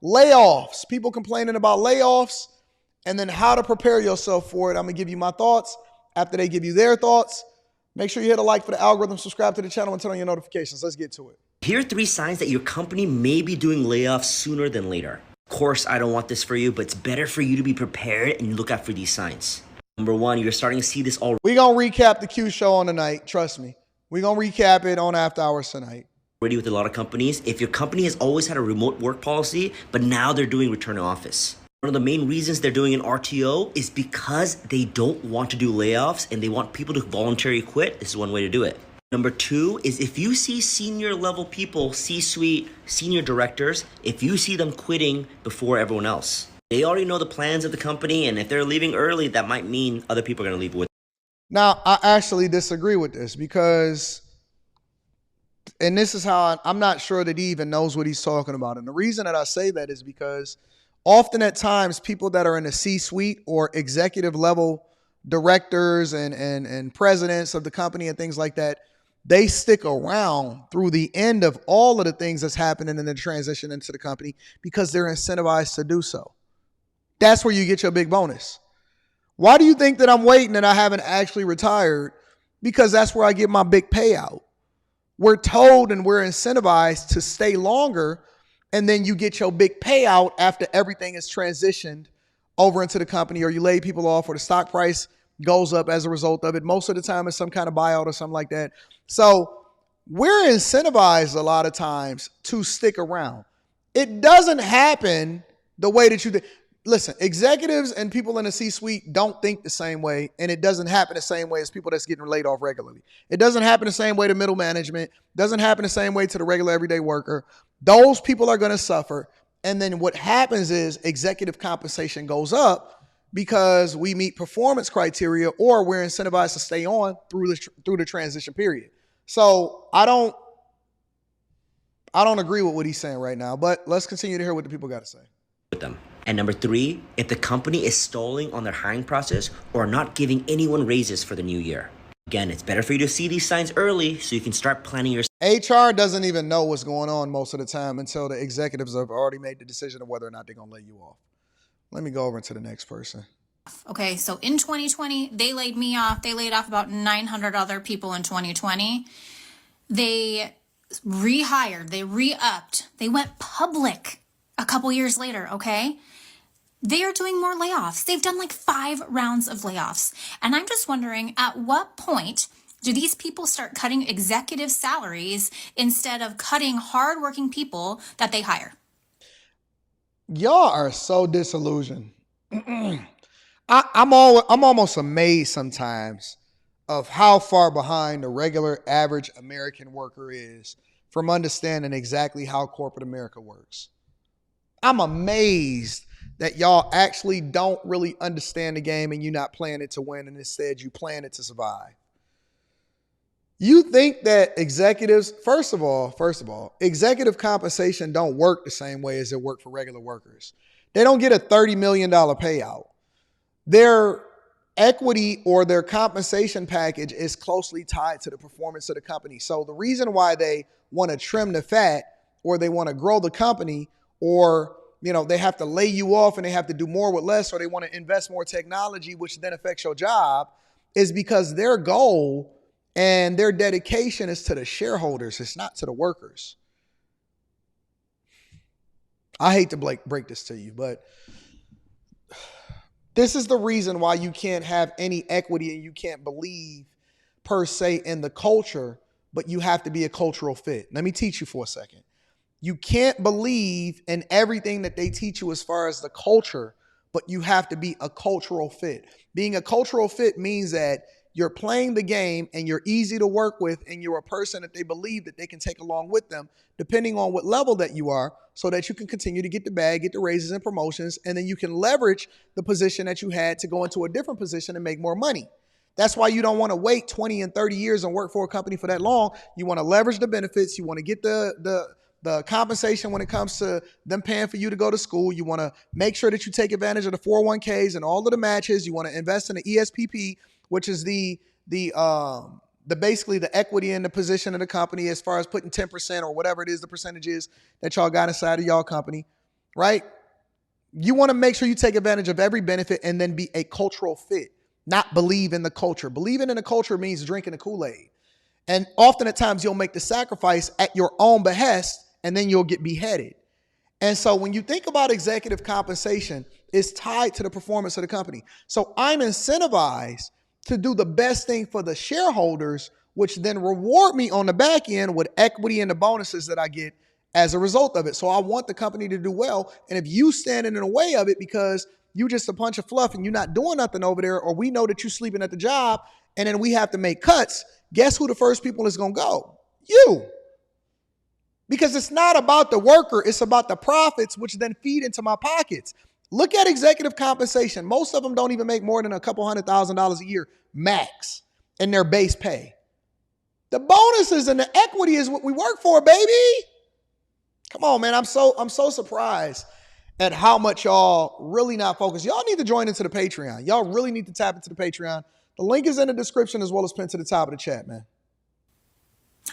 Layoffs, people complaining about layoffs, and then how to prepare yourself for it. I'm going to give you my thoughts. After they give you their thoughts, make sure you hit a like for the algorithm, subscribe to the channel, and turn on your notifications. Let's get to it. Here are 3 signs that your company may be doing layoffs sooner than later. Of course, I don't want this for you, but it's better for you to be prepared and look out for these signs. Number 1, you're starting to see this already. We're going to recap the Q show on tonight. Trust me. We're going to recap it on After Hours tonight. With a lot of companies. If your company has always had a remote work policy, but now they're doing return to office. One of the main reasons they're doing an RTO is because they don't want to do layoffs and they want people to voluntarily quit. This is one way to do it. Number 2 is if you see senior level people, C-suite, senior directors, if you see them quitting before everyone else, they already know the plans of the company, and if they're leaving early, that might mean other people are going to leave with them. Now, I actually disagree with this because, and this is how I'm not sure that he even knows what he's talking about. And the reason that I say that is because often at times people that are in the C-suite or executive level directors and presidents of the company and things like that, they stick around through the end of all of the things that's happening in the transition into the company because they're incentivized to do so. That's where you get your big bonus. Why do you think that I'm waiting and I haven't actually retired? Because that's where I get my big payout. We're told and we're incentivized to stay longer, and then you get your big payout after everything is transitioned over into the company, or you lay people off, or the stock price goes up as a result of it. Most of the time it's some kind of buyout or something like that. So we're incentivized a lot of times to stick around. It doesn't happen the way that you think. Listen, executives and people in the C-suite don't think the same way, and it doesn't happen the same way as people that's getting laid off regularly. It doesn't happen the same way to middle management. Doesn't happen the same way to the regular everyday worker. Those people are going to suffer. And then what happens is executive compensation goes up because we meet performance criteria, or we're incentivized to stay on through the transition period. So I don't agree with what he's saying right now, but let's continue to hear what the people got to say. With them. And number 3, if the company is stalling on their hiring process or not giving anyone raises for the new year. Again, it's better for you to see these signs early so you can start planning your... HR doesn't even know what's going on most of the time until the executives have already made the decision of whether or not they're going to lay you off. Let me go over to the next person. Okay, so in 2020, they laid me off. They laid off about 900 other people in 2020. They rehired, they re-upped, they went public a couple years later, okay? They are doing more layoffs. They've done like 5 rounds of layoffs. And I'm just wondering, at what point do these people start cutting executive salaries instead of cutting hardworking people that they hire? Y'all are so disillusioned. I'm almost amazed sometimes of how far behind the regular average American worker is from understanding exactly how corporate America works. I'm amazed that y'all actually don't really understand the game and you're not playing it to win, and instead you playing it to survive. You think that executives, first of all, executive compensation don't work the same way as it work for regular workers. They don't get a $30 million payout. Their equity or their compensation package is closely tied to the performance of the company. So the reason why they want to trim the fat, or they want to grow the company, or they have to lay you off and they have to do more with less, or they want to invest more technology, which then affects your job, is because their goal and their dedication is to the shareholders. It's not to the workers. I hate to break this to you, but this is the reason why you can't have any equity and you can't believe per se in the culture, but you have to be a cultural fit. Let me teach you for a second. You can't believe in everything that they teach you as far as the culture, but you have to be a cultural fit. Being a cultural fit means that you're playing the game and you're easy to work with, and you're a person that they believe that they can take along with them, depending on what level that you are, so that you can continue to get the bag, get the raises and promotions, and then you can leverage the position that you had to go into a different position and make more money. That's why you don't want to wait 20 and 30 years and work for a company for that long. You want to leverage the benefits. You want to get the compensation when it comes to them paying for you to go to school. You want to make sure that you take advantage of the 401ks and all of the matches. You want to invest in the ESPP, which is the basically the equity in the position of the company, as far as putting 10% or whatever it is the percentage is that y'all got inside of y'all company. right? You want to make sure you take advantage of every benefit and then be a cultural fit, not believe in the culture. Believing in the culture means drinking the Kool-Aid. And often at times you'll make the sacrifice at your own behest and then you'll get beheaded. And so when you think about executive compensation, it's tied to the performance of the company. So I'm incentivized to do the best thing for the shareholders, which then reward me on the back end with equity and the bonuses that I get as a result of it. So I want the company to do well. And if you standing in the way of it because you just a bunch of fluff and you're not doing nothing over there, or we know that you're sleeping at the job and then we have to make cuts, guess who the first people is going to go? You. Because it's not about the worker, it's about the profits, which then feed into my pockets. Look at executive compensation. Most of them don't even make more than a couple $100,000 a year max in their base pay. The bonuses and the equity is what we work for, baby. Come on, man. I'm so surprised at how much y'all really not focused. Y'all need to join into the Patreon. Y'all really need to tap into the Patreon. The link is in the description as well as pinned to the top of the chat, man.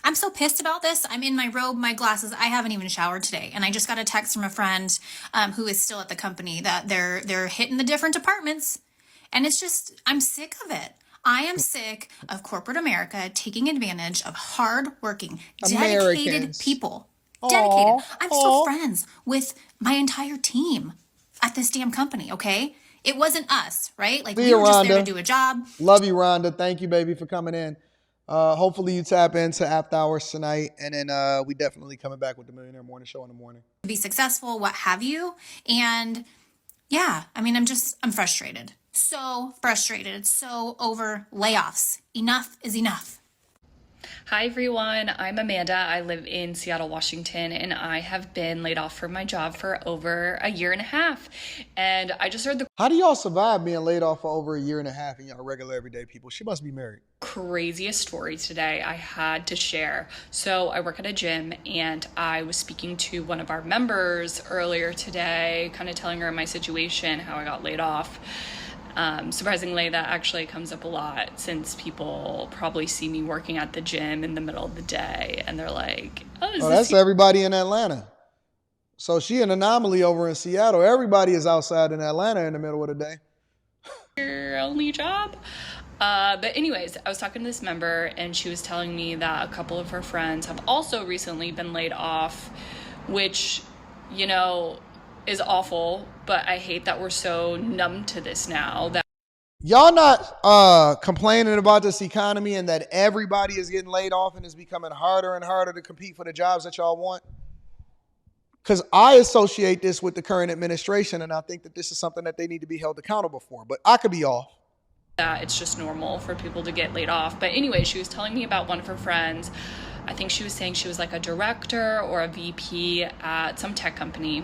I'm so pissed about this. I'm in my robe, my glasses. I haven't even showered today. And I just got a text from a friend who is still at the company that they're hitting the different departments. And it's just, I'm sick of it. I am sick of corporate America taking advantage of hardworking, dedicated Americans. People. Dedicated. I'm still friends with my entire team at this damn company, okay? It wasn't us, right? Like, we were just there to do a job. Love you, Rhonda. Thank you, baby, for coming in. Hopefully you tap into after hours tonight, and then we definitely coming back with the Millionaire Morning Show in the morning. Be successful, what have you. And yeah, I mean, I'm frustrated. So frustrated. So over layoffs. Enough is enough. Hi everyone, I'm Amanda. I live in Seattle, Washington, and I have been laid off from my job for over a year and a half. And I just heard the How do y'all survive being laid off for over a year and a half and y'all regular everyday people? She must be married. craziest story today I had to share. So I work at a gym, and I was speaking to one of our members earlier today, kind of telling her my situation, how I got laid off. Surprisingly, that actually comes up a lot, since people probably see me working at the gym in the middle of the day and they're like, oh, that's everybody in Atlanta. So she an anomaly over in Seattle. Everybody is outside in Atlanta in the middle of the day. your only job? But anyways, I was talking to this member, and she was telling me that a couple of her friends have also recently been laid off, which, you know, is awful, but I hate that we're so numb to this now. That y'all not complaining about this economy and that everybody is getting laid off and it's becoming harder and harder to compete for the jobs that y'all want? Because I associate this with the current administration, and I think that this is something that they need to be held accountable for. But I could be off. that it's just normal for people to get laid off. But anyway, she was telling me about one of her friends. I think she was saying she was like a director or a VP at some tech company.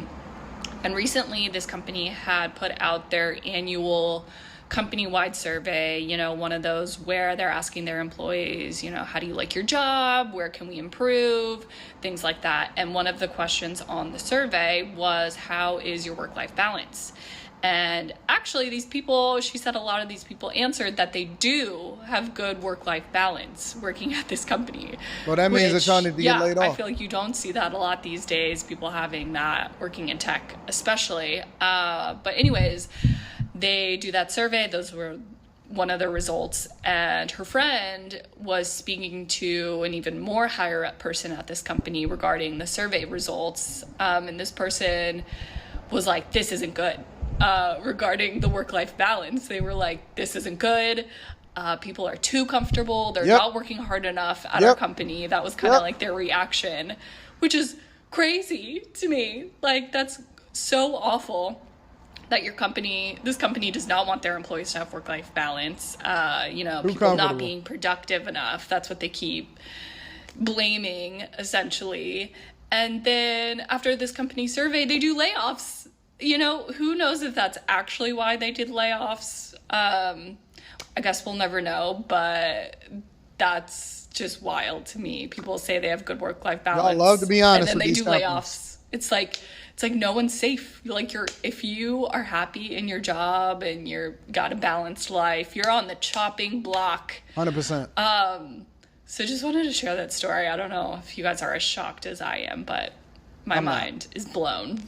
And recently this company had put out their annual company-wide survey, you know, one of those where they're asking their employees, you know, how do you like your job? Where can we improve? Things like that. And one of the questions on the survey was, how is your work-life balance? And actually these people, she said a lot of these people answered that they do have good work-life balance working at this company. Well, that means they're trying to get laid off. I feel like you don't see that a lot these days, people having that working in tech especially. But anyways, they do that survey. Those were one of the results. And her friend was speaking to an even more higher up person at this company regarding the survey results. And this person was like, this isn't good. Regarding the work-life balance, they were like, this isn't good. People are too comfortable. They're not working hard enough at our company. That was kind of like their reaction, which is crazy to me. Like, that's so awful that this company does not want their employees to have work-life balance. You know, people not being productive enough. That's what they keep blaming, essentially. And then after this company survey, they do layoffs. You know, who knows if that's actually why they did layoffs? I guess we'll never know, but that's just wild to me. People say they have good work-life balance. Y'all love to be honest and then with they do these layoffs. It's like no one's safe. Like, if you are happy in your job and you're got a balanced life, you're on the chopping block. 100%. So just wanted to share that story. I don't know if you guys are as shocked as I am, but my mind is blown.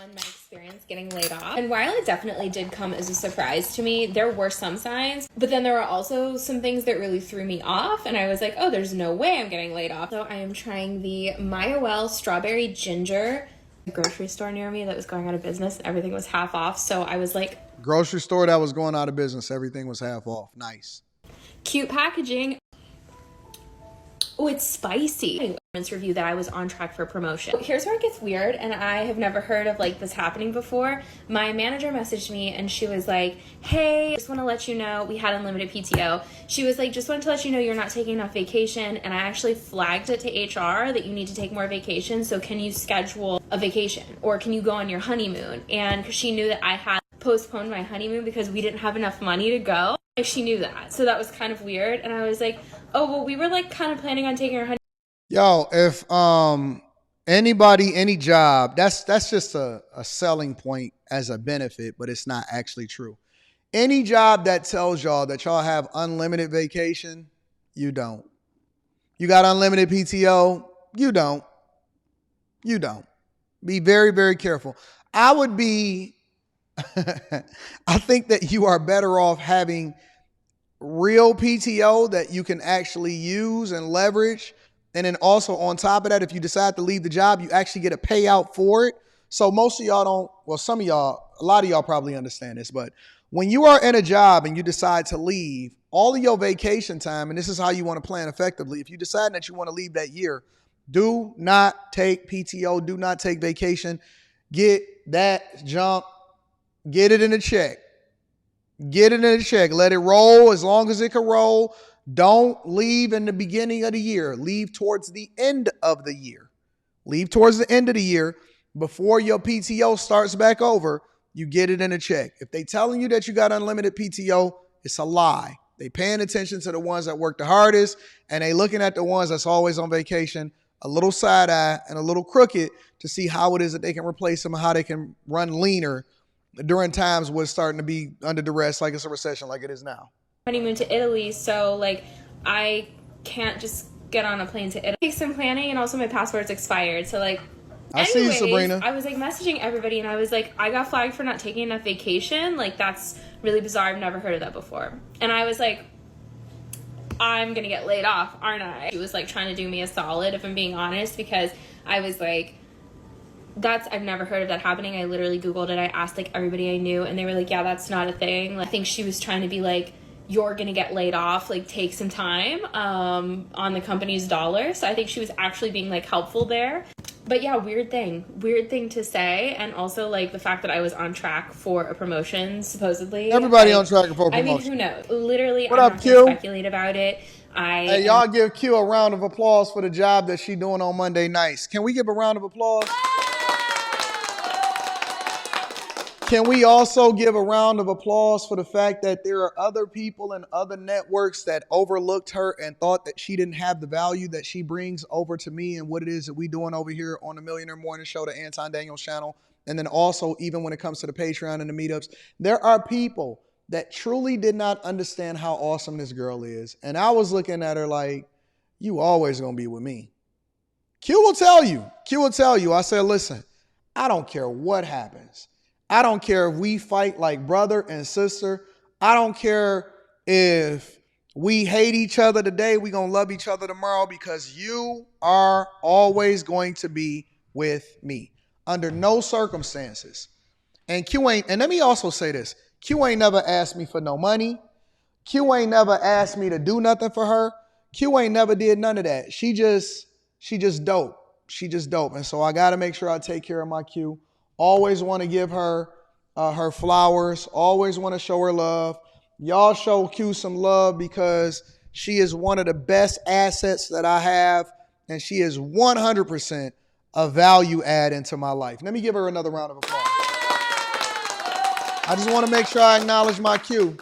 on my experience getting laid off. And while it definitely did come as a surprise to me, there were some signs, but then there were also some things that really threw me off. And I was like, oh, there's no way I'm getting laid off. So I am trying the Myowell Strawberry Ginger grocery store near me that was going out of business. Everything was half off. So I was like, Grocery store that was going out of business, everything was half off. Nice. cute packaging. Oh, it's spicy. Review that I was on track for promotion. Here's where it gets weird, and I have never heard of like this happening before. My manager messaged me and she was like, hey, just want to let you know we had unlimited PTO. She was like, just wanted to let you know you're not taking enough vacation, and I actually flagged it to HR that you need to take more vacation, so can you schedule a vacation or can you go on your honeymoon? And she knew that I had postponed my honeymoon because we didn't have enough money to go. Like, she knew that, so that was kind of weird. And I was like, oh, well, we were like kind of planning on taking our honeymoon. Yo, if anybody, any job, that's just a selling point as a benefit, but it's not actually true. Any job that tells y'all that y'all have unlimited vacation, you don't. You got unlimited PTO, you don't. You don't. Be very, very careful. I would be, I think that you are better off having real PTO that you can actually use and leverage. And then also on top of that, if you decide to leave the job, you actually get a payout for it. So most of y'all don't, well, some of y'all, a lot of y'all probably understand this, but when you are in a job and you decide to leave, all of your vacation time, and this is how you want to plan effectively, if you decide that you want to leave that year, do not take PTO, do not take vacation. Get that jump, get it in a check. Get it in a check. Let it roll as long as it can roll. Don't leave in the beginning of the year. Leave towards the end of the year. Leave towards the end of the year before your PTO starts back over. You get it in a check. If they telling you that you got unlimited PTO, it's a lie. They paying attention to the ones that work the hardest, and they looking at the ones that's always on vacation, a little side eye and a little crooked to see how it is that they can replace them and how they can run leaner during times when it's starting to be under duress, like it's a recession like it is now. Honeymoon to Italy, so like I can't just get on a plane to Italy. Take some planning, and also my passport's expired, so like I see you, Sabrina. I was like messaging everybody, and I was like, I got flagged for not taking enough vacation. Like, that's really bizarre. I've never heard of that before. And I was like, I'm gonna get laid off, aren't I? She was like trying to do me a solid, if I'm being honest, because I was like, I've never heard of that happening. I literally Googled it. I asked like everybody I knew, and they were like, yeah, that's not a thing. Like, I think she was trying to be like, you're gonna get laid off, like take some time on the company's dollar. So I think she was actually being like helpful there. But yeah, weird thing to say. And also like the fact that I was on track for a promotion, supposedly. Everybody on track for a promotion. I mean, who knows? Literally, what I'm up, not Q? gonna speculate about it. Hey, y'all give Q a round of applause for the job that she doing on Monday nights. Can we give a round of applause? Can we also give a round of applause for the fact that there are other people and other networks that overlooked her and thought that she didn't have the value that she brings over to me and what it is that we doing over here on the Millionaire Morning Show, the Anton Daniels channel. And then also, even when it comes to the Patreon and the meetups, there are people that truly did not understand how awesome this girl is. And I was looking at her like, you always going to be with me. Q will tell you. Q will tell you. I said, listen, I don't care what happens. I don't care if we fight like brother and sister. I don't care if we hate each other today. We're going to love each other tomorrow because you are always going to be with me under no circumstances. And Q ain't, and let me also say this. Q ain't never asked me for no money. Q ain't never asked me to do nothing for her. Q ain't never did none of that. She just dope. She just dope. And so I got to make sure I take care of my Q. Always want to give her her flowers. Always want to show her love. Y'all show Q some love because she is one of the best assets that I have. And she is 100% a value add into my life. Let me give her another round of applause. I just want to make sure I acknowledge my Q.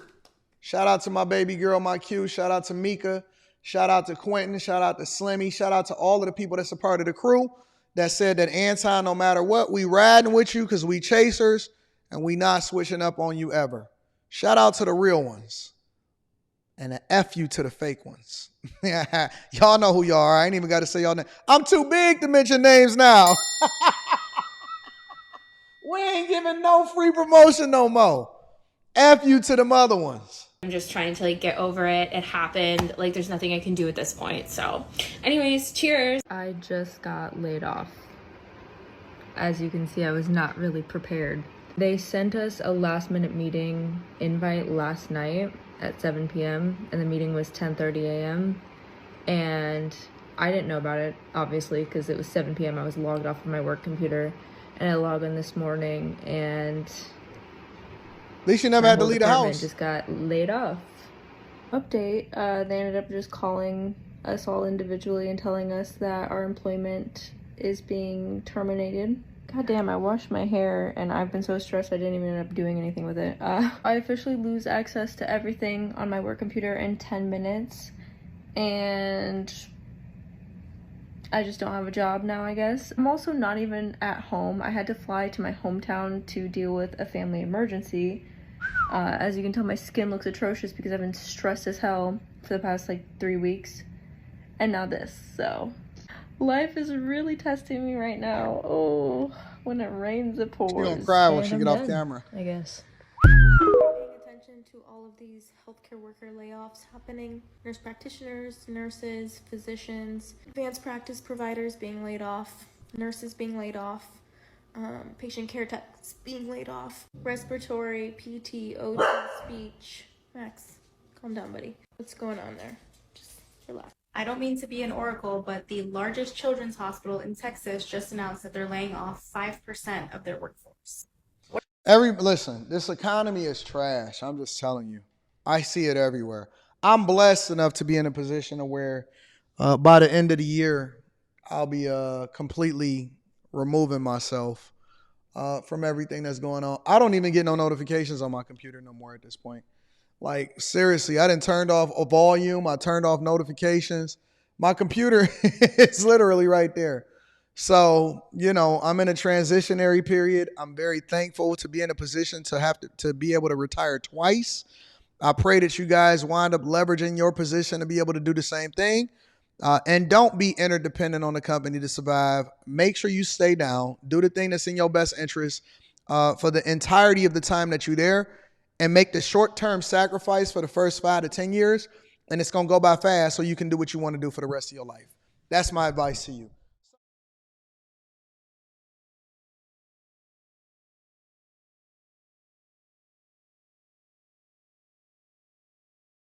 Shout out to my baby girl, my Q. Shout out to Mika. Shout out to Quentin. Shout out to Slimmy. Shout out to all of the people that's a part of the crew that said that Anton, no matter what, we riding with you because we chasers and we not switching up on you ever. Shout out to the real ones and an F you to the fake ones. Y'all know who y'all are. I ain't even got to say y'all name. I'm too big to mention names now. We ain't giving no free promotion no more. F you to them other ones. I'm just trying to like get over it. It happened. Like there's nothing I can do at this point. So anyways, cheers. I just got laid off. As you can see, I was not really prepared. They sent us a last minute meeting invite last night at 7 p.m. and the meeting was 10:30 a.m. and I didn't know about it, obviously, because it was 7 p.m. I was logged off of my work computer, and I logged in this morning, and At least you never had to leave the house. Just got laid off. Update, they ended up just calling us all individually and telling us that our employment is being terminated. God damn, I washed my hair and I've been so stressed I didn't even end up doing anything with it. I officially lose access to everything on my work computer in 10 minutes. And I just don't have a job now, I guess. I'm also not even at home. I had to fly to my hometown to deal with a family emergency. As you can tell, my skin looks atrocious because I've been stressed as hell for the past like 3 weeks. And now this, so life is really testing me right now. Oh, when it rains, it pours. She's gonna cry when she get off camera. I guess. Paying attention to all of these healthcare worker layoffs happening. Nurse practitioners, nurses, physicians, advanced practice providers being laid off, nurses being laid off, patient care techs being laid off, respiratory, PT, OT, speech. Max, calm down, buddy. What's going on there? Just relax. I don't mean to be an oracle, but the largest children's hospital in Texas just announced that they're laying off 5% of their workforce. Listen, this economy is trash. I'm just telling you. I see it everywhere. I'm blessed enough to be in a position of where by the end of the year, I'll be completely removing myself from everything that's going on. I don't even get no notifications on my computer no more at this point. Like, seriously, I done turned off a volume. I turned off notifications. My computer is literally right there. So, I'm in a transitionary period. I'm very thankful to be in a position to be able to retire twice. I pray that you guys wind up leveraging your position to be able to do the same thing. And don't be interdependent on the company to survive. Make sure you stay down. Do the thing that's in your best interest for the entirety of the time that you're there. And make the short-term sacrifice for the first 5 to 10 years. And it's going to go by fast so you can do what you want to do for the rest of your life. That's my advice to you.